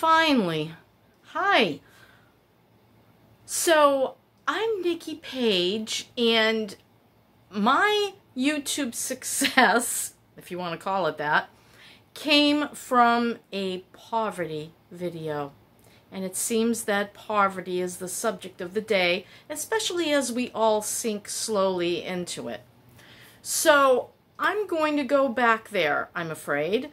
finally. Hi. So, I'm Nikki Page, and my YouTube success, if you want to call it that, came from a poverty video. And it seems that poverty is the subject of the day, especially as we all sink slowly into it. So, I'm going to go back there, I'm afraid,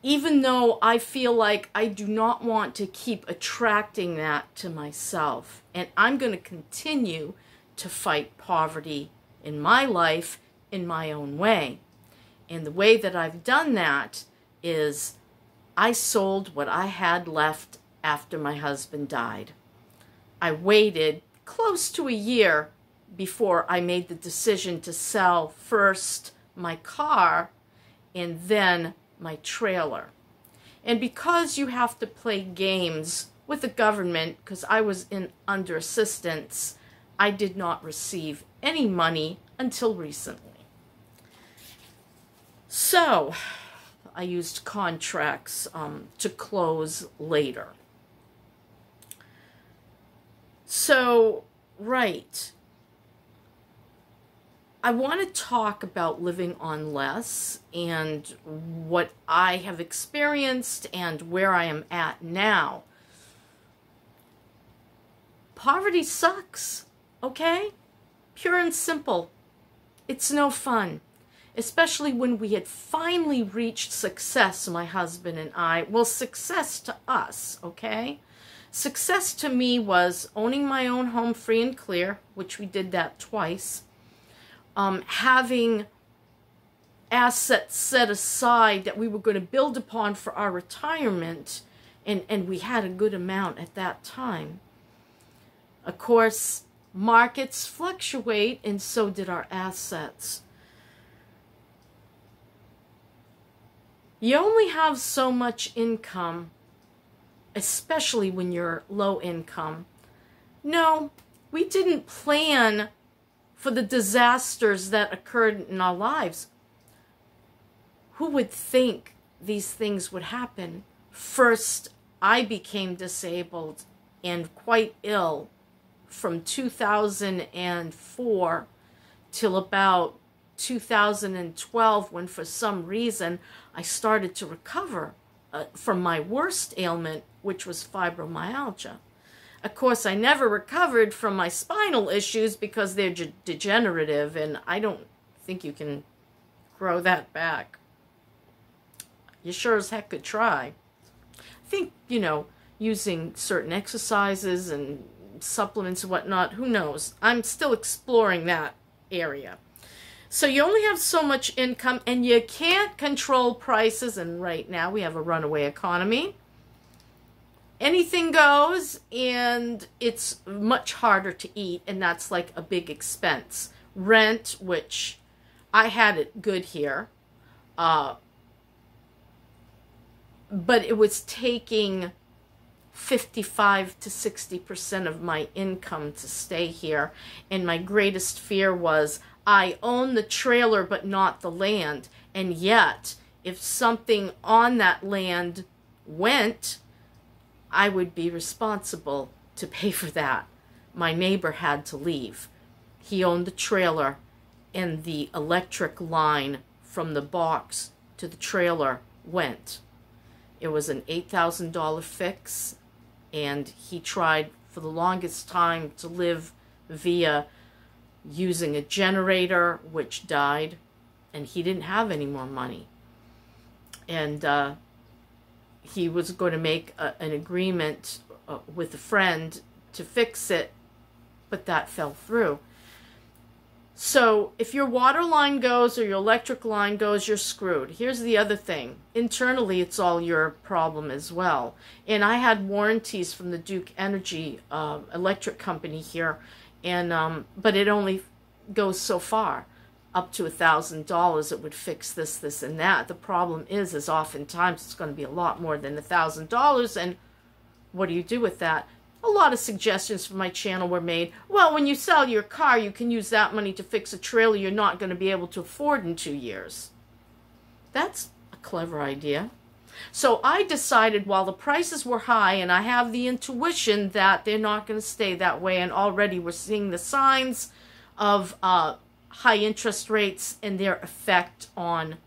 even though I feel like I do not want to keep attracting that to myself. And I'm going to continue to fight poverty in my life in my own way. And the way that I've done that is I sold what I had left after my husband died. I waited close to a year before I made the decision to sell first my car and then my trailer. And because you have to play games with the government, because I was under assistance, I did not receive any money until recently. So I used contracts to close later. So, right. I want to talk about living on less and what I have experienced and where I am at now. Poverty sucks, okay? Pure and simple. It's no fun, especially when we had finally reached success, my husband and I. Well, success to us, okay? Success to me was owning my own home free and clear, which we did that twice. Having assets set aside that we were going to build upon for our retirement, and we had a good amount at that time. Of course, markets fluctuate, and so did our assets. You only have so much income, especially when you're low income. No, we didn't plan for the disasters that occurred in our lives. Who would think these things would happen? First, I became disabled and quite ill from 2004 till about 2012, when for some reason I started to recover from my worst ailment, which was fibromyalgia. Of course, I never recovered from my spinal issues because they're degenerative, and I don't think you can grow that back. You sure as heck could try. I think, using certain exercises and supplements and whatnot, who knows? I'm still exploring that area. So you only have so much income, and you can't control prices, and right now we have a runaway economy. Anything goes, and it's much harder to eat, and that's like a big expense. Rent, which I had it good here, but it was taking 55 to 60% of my income to stay here, and my greatest fear was I own the trailer but not the land, and yet if something on that land went, I would be responsible to pay for that. My neighbor had to leave. He owned the trailer, and the electric line from the box to the trailer went. It was an $8,000 fix, and he tried for the longest time to live via using a generator, which died, and he didn't have any more money. And he was going to make an agreement with a friend to fix it, but that fell through. So if your water line goes or your electric line goes, you're screwed. Here's the other thing. Internally, it's all your problem as well. And I had warranties from the Duke Energy electric company here, and but it only goes so far. Up to $1,000, it would fix this, this, and that. The problem is oftentimes it's going to be a lot more than $1,000, and what do you do with that? A lot of suggestions for my channel were made. Well, when you sell your car, you can use that money to fix a trailer you're not going to be able to afford in 2 years. That's a clever idea. So I decided while the prices were high, and I have the intuition that they're not going to stay that way, and already we're seeing the signs of high interest rates and their effect on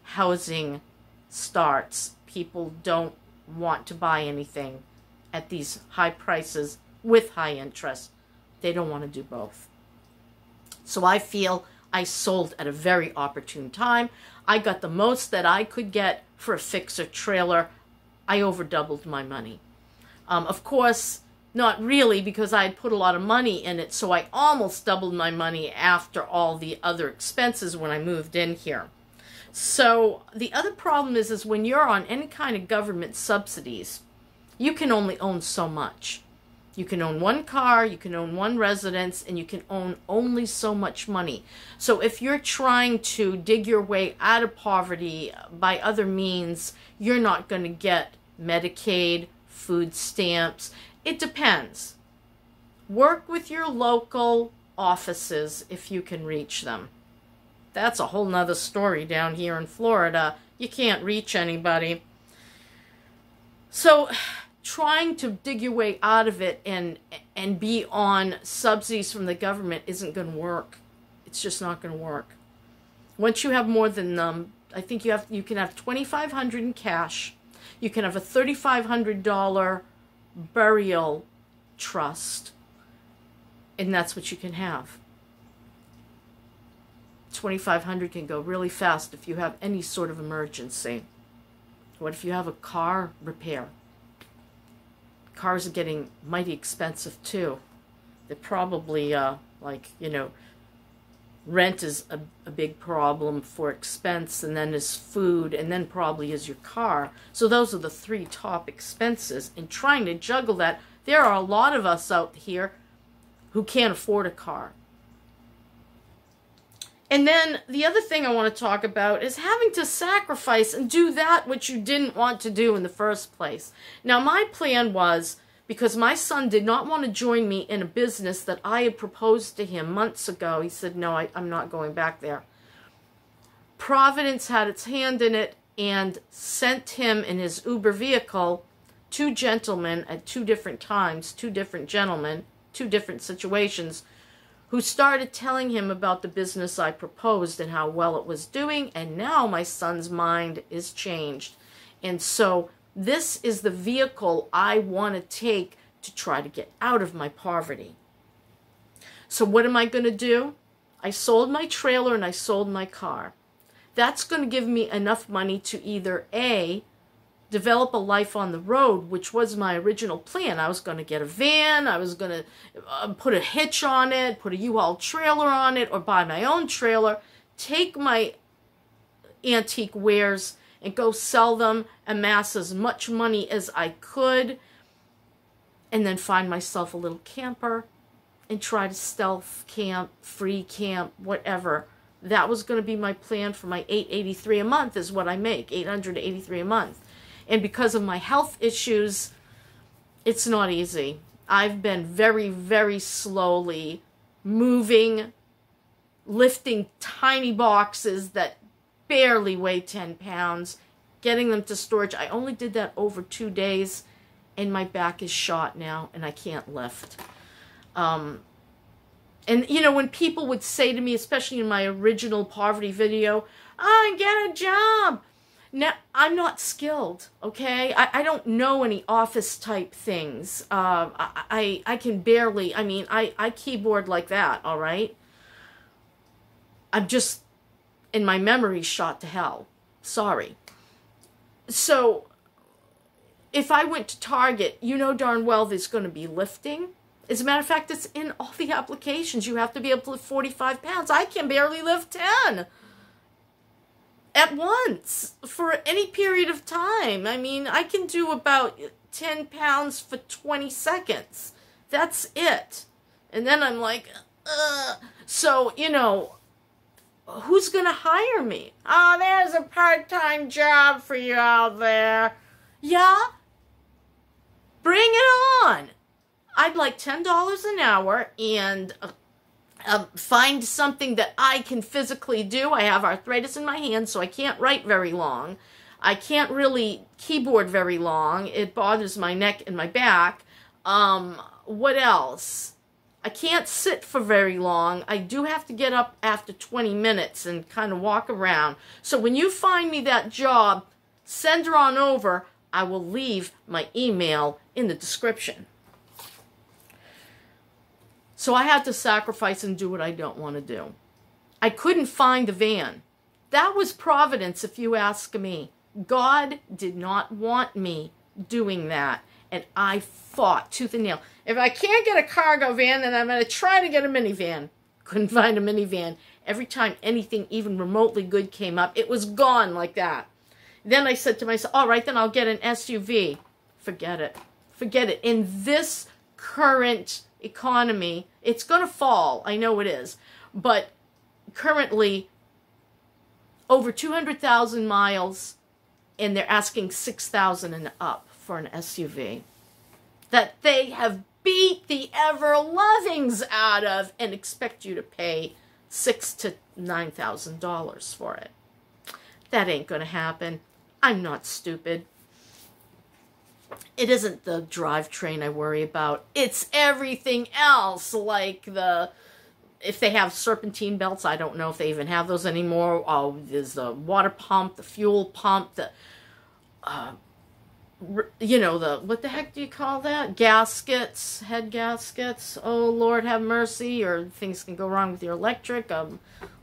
housing starts. People don't want to buy anything at these high prices with high interest. They don't want to do both. So I feel I sold at a very opportune time. I got the most that I could get for a fixer trailer. I over doubled my money. Of course, not really, because I had put a lot of money in it, so I almost doubled my money after all the other expenses when I moved in here. So the other problem is when you're on any kind of government subsidies, you can only own so much. You can own one car, you can own one residence, and you can own only so much money. So if you're trying to dig your way out of poverty by other means, you're not going to get Medicaid, food stamps. It depends. Work with your local offices if you can reach them. That's a whole nother story down here in Florida. You can't reach anybody. So trying to dig your way out of it and be on subsidies from the government isn't going to work. It's just not going to work. Once you have more than I think you can have $2,500 in cash. You can have a $3,500 burial trust, and that's what you can have. $2,500 can go really fast if you have any sort of emergency. What if you have a car repair? Cars are getting mighty expensive too. They're probably rent is a big problem for expense, and then is food, and then probably is your car. So those are the three top expenses. And trying to juggle that, there are a lot of us out here who can't afford a car. And then the other thing I want to talk about is having to sacrifice and do that which you didn't want to do in the first place. Now, my plan was, because my son did not want to join me in a business that I had proposed to him months ago. He said, no, I'm not going back there. Providence had its hand in it and sent him in his Uber vehicle two gentlemen at two different times, two different gentlemen, two different situations, who started telling him about the business I proposed and how well it was doing, and now my son's mind is changed. And so this is the vehicle I want to take to try to get out of my poverty. So what am I going to do? I sold my trailer and I sold my car. That's going to give me enough money to either A, develop a life on the road, which was my original plan. I was going to get a van, I was going to put a hitch on it, put a U-Haul trailer on it, or buy my own trailer, take my antique wares and go sell them, amass as much money as I could, and then find myself a little camper and try to stealth camp, free camp, whatever. That was going to be my plan for my $883 a month is what I make, $883 a month. And because of my health issues, it's not easy. I've been very, very slowly moving, lifting tiny boxes that barely weigh 10 pounds, getting them to storage. I only did that over 2 days, and my back is shot now, and I can't lift. And, you know, when people would say to me, especially in my original poverty video, oh, get a job. Now, I'm not skilled, okay? I don't know any office-type things. I can barely, I keyboard like that, all right? I'm just, and my memory's shot to hell. Sorry. So, if I went to Target, you know darn well there's going to be lifting. As a matter of fact, it's in all the applications. You have to be able to lift 45 pounds. I can barely lift 10 at once for any period of time. I mean, I can do about 10 pounds for 20 seconds. That's it. And then I'm like, ugh. So, you know, who's going to hire me? Oh, there's a part-time job for you out there. Yeah? Bring it on. I'd like $10 an hour and find something that I can physically do. I have arthritis in my hands, so I can't write very long. I can't really keyboard very long. It bothers my neck and my back. What else? I can't sit for very long. I do have to get up after 20 minutes and kind of walk around. So when you find me that job, send her on over. I will leave my email in the description. So I had to sacrifice and do what I don't want to do. I couldn't find a van. That was providence, if you ask me. God did not want me doing that. And I fought tooth and nail. If I can't get a cargo van, then I'm going to try to get a minivan. Couldn't find a minivan. Every time anything even remotely good came up, it was gone like that. Then I said to myself, all right, then I'll get an SUV. Forget it. Forget it. In this current economy, it's going to fall. I know it is. But currently, over 200,000 miles, and they're asking 6,000 and up for an SUV that they have beat the ever-lovings out of and expect you to pay $6,000 to $9,000 for it. That ain't going to happen. I'm not stupid. It isn't the drivetrain I worry about. It's everything else, like if they have serpentine belts. I don't know if they even have those anymore. Oh, there's the water pump, the fuel pump, what the heck do you call that? Gaskets, head gaskets. Oh, Lord have mercy. Or things can go wrong with your electric.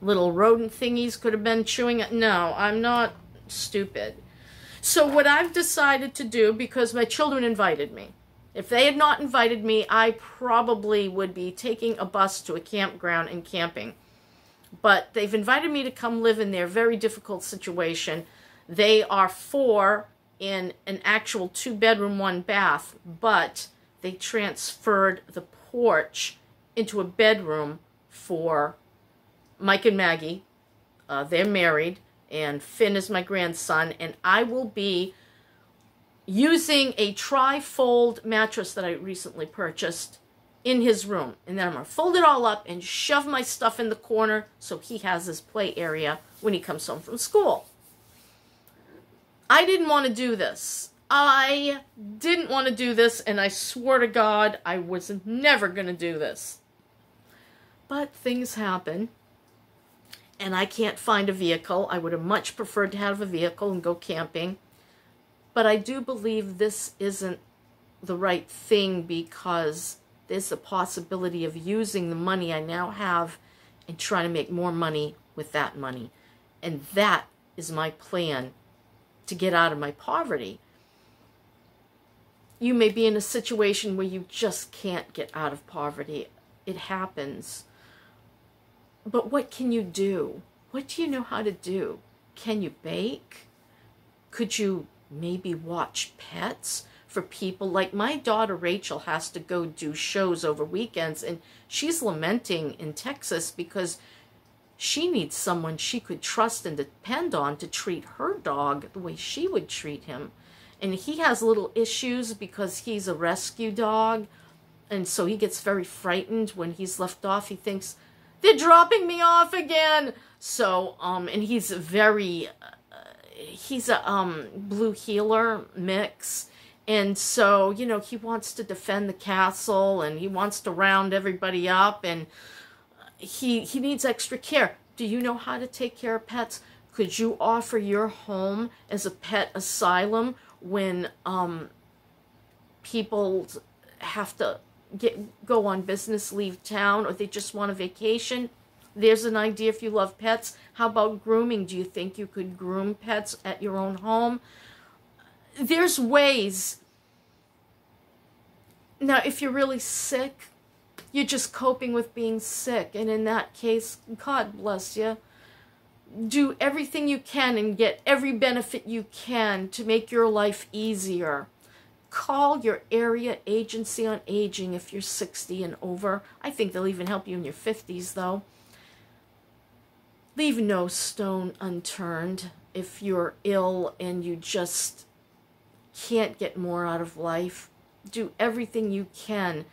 Little rodent thingies could have been chewing it. No, I'm not stupid. So what I've decided to do, because my children invited me. If they had not invited me, I probably would be taking a bus to a campground and camping. But they've invited me to come live in their very difficult situation. They are 4 in an actual 2-bedroom, 1-bath, but they transferred the porch into a bedroom for Mike and Maggie. They're married, and Finn is my grandson, and I will be using a tri-fold mattress that I recently purchased in his room. And then I'm going to fold it all up and shove my stuff in the corner so he has his play area when he comes home from school. I didn't want to do this. I didn't want to do this, and I swore to God I was never going to do this. But things happen, and I can't find a vehicle. I would have much preferred to have a vehicle and go camping. But I do believe this isn't the right thing, because there's a possibility of using the money I now have and trying to make more money with that money. And that is my plan to get out of my poverty. You may be in a situation where you just can't get out of poverty. It happens. But what can you do? What do you know how to do? Can you bake? Could you maybe watch pets for people? Like my daughter Rachel has to go do shows over weekends, and she's lamenting in Texas because she needs someone she could trust and depend on to treat her dog the way she would treat him. And he has little issues because he's a rescue dog, and so he gets very frightened when he's left off. He thinks, they're dropping me off again. So, and he's he's a blue heeler mix. And so, he wants to defend the castle, and he wants to round everybody up, and he needs extra care. Do you know how to take care of pets? Could you offer your home as a pet asylum when people have to go on business, leave town, or they just want a vacation? There's an idea if you love pets. How about grooming? Do you think you could groom pets at your own home? There's ways. Now, if you're really sick, you're just coping with being sick. And in that case, God bless you. Do everything you can and get every benefit you can to make your life easier. Call your area agency on aging if you're 60 and over. I think they'll even help you in your 50s, though. Leave no stone unturned if you're ill and you just can't get more out of life. Do everything you can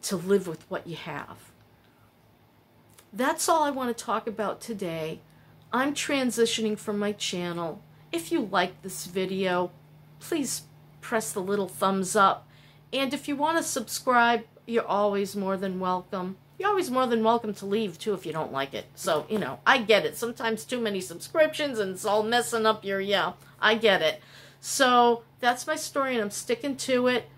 to live with what you have. That's all I want to talk about today. I'm transitioning from my channel. If you like this video, please press the little thumbs up. And if you want to subscribe, you're always more than welcome. You're always more than welcome to leave, too, if you don't like it. So, you know, I get it. Sometimes too many subscriptions and it's all messing up your, yeah, I get it. So, that's my story and I'm sticking to it.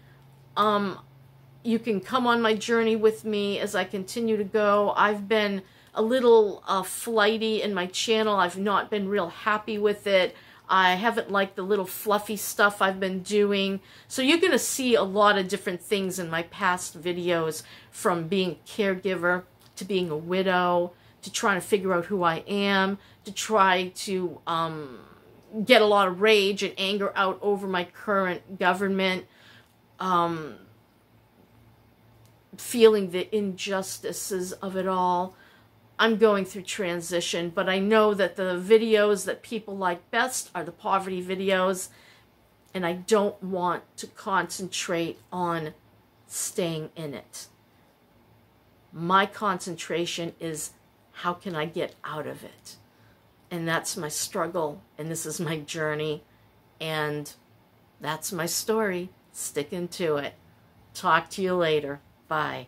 You can come on my journey with me as I continue to go. I've been a little flighty in my channel. I've not been real happy with it. I haven't liked the little fluffy stuff I've been doing. So you're going to see a lot of different things in my past videos, from being a caregiver to being a widow to trying to figure out who I am, to try to get a lot of rage and anger out over my current government, feeling the injustices of it all. I'm going through transition, but I know that the videos that people like best are the poverty videos, and I don't want to concentrate on staying in it. My concentration is, how can I get out of it? And that's my struggle, and this is my journey, and that's my story. Sticking to it. Talk to you later. Bye.